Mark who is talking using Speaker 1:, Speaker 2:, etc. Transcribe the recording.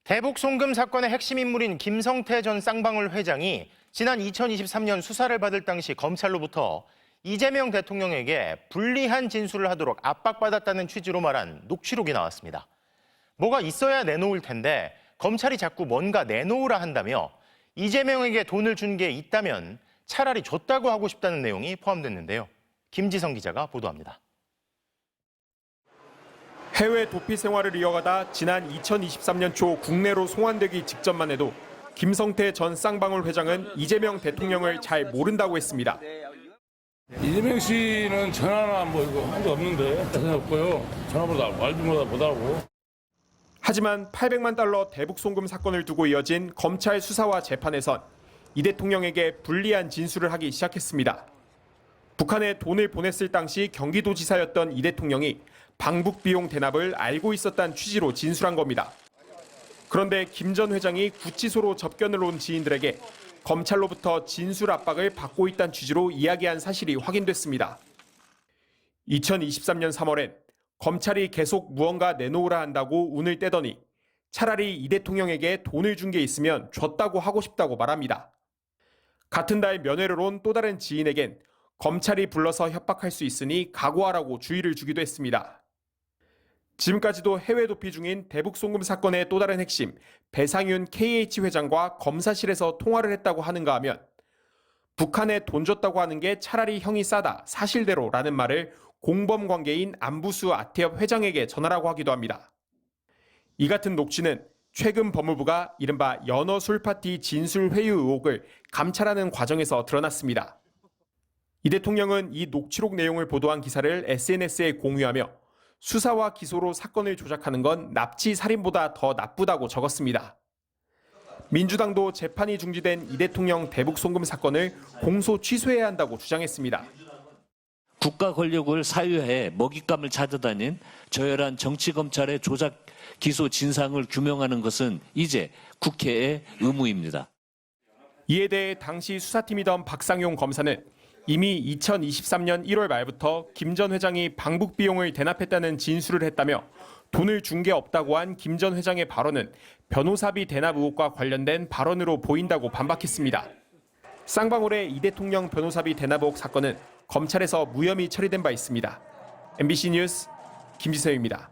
Speaker 1: 대북 송금 사건의 핵심 인물인 김성태 전 쌍방울 회장이 지난 2023년 수사를 받을 당시 검찰로부터 이재명 대통령에게 불리한 진술을 하도록 압박받았다는 취지로 말한 녹취록이 나왔습니다. 뭐가 있어야 내놓을 텐데 검찰이 자꾸 뭔가 내놓으라 한다며 이재명에게 돈을 준 게 있다면 차라리 줬다고 하고 싶다는 내용이 포함됐는데요. 김지성 기자가 보도합니다.
Speaker 2: 해외 도피 생활을 이어가다 지난 2023년 초 국내로 송환되기 직전만 해도 김성태 전 쌍방울 회장은 이재명 대통령을 잘 모른다고 했습니다.
Speaker 3: 이재명 씨는 전화나 이거 한 적 없는데 전화 없고요. 전화보다 말도 못하고.
Speaker 2: 하지만 800만 달러 대북 송금 사건을 두고 이어진 검찰 수사와 재판에선 이 대통령에게 불리한 진술을 하기 시작했습니다. 북한에 돈을 보냈을 당시 경기도지사였던 이 대통령이 방북 비용 대납을 알고 있었다는 취지로 진술한 겁니다. 그런데 김 전 회장이 구치소로 접견을 온 지인들에게 검찰로부터 진술 압박을 받고 있다는 취지로 이야기한 사실이 확인됐습니다. 2023년 3월엔 검찰이 계속 무언가 내놓으라 한다고 운을 떼더니 차라리 이 대통령에게 돈을 준 게 있으면 줬다고 하고 싶다고 말합니다. 같은 달 면회를 온 또 다른 지인에겐 검찰이 불러서 협박할 수 있으니 각오하라고 주의를 주기도 했습니다. 지금까지도 해외 도피 중인 대북 송금 사건의 또 다른 핵심 배상윤 KH 회장과 검사실에서 통화를 했다고 하는가 하면 북한에 돈 줬다고 하는 게 차라리 형이 싸다 사실대로라는 말을 공범 관계인 안부수 아태협 회장에게 전하라고 하기도 합니다. 이 같은 녹취는 최근 법무부가 이른바 연어 술 파티 진술 회유 의혹을 감찰하는 과정에서 드러났습니다. 이 대통령은 이 녹취록 내용을 보도한 기사를 SNS에 공유하며 수사와 기소로 사건을 조작하는 건 납치 살인보다 더 나쁘다고 적었습니다. 민주당도 재판이 중지된 이 대통령 대북 송금 사건을 공소 취소해야 한다고 주장했습니다.
Speaker 4: 국가 권력을 사유해 먹잇감을 찾아다닌 저열한 정치검찰의 조작 기소 진상을 규명하는 것은 이제 국회의 의무입니다.
Speaker 2: 이에 대해 당시 수사팀이던 박상용 검사는 이미 2023년 1월 말부터 김 전 회장이 방북 비용을 대납했다는 진술을 했다며 돈을 준 게 없다고 한 김 전 회장의 발언은 변호사비 대납 의혹과 관련된 발언으로 보인다고 반박했습니다. 쌍방울의 이 대통령 변호사비 대납 의혹 사건은 검찰에서 무혐의 처리된 바 있습니다. MBC 뉴스 김지성입니다.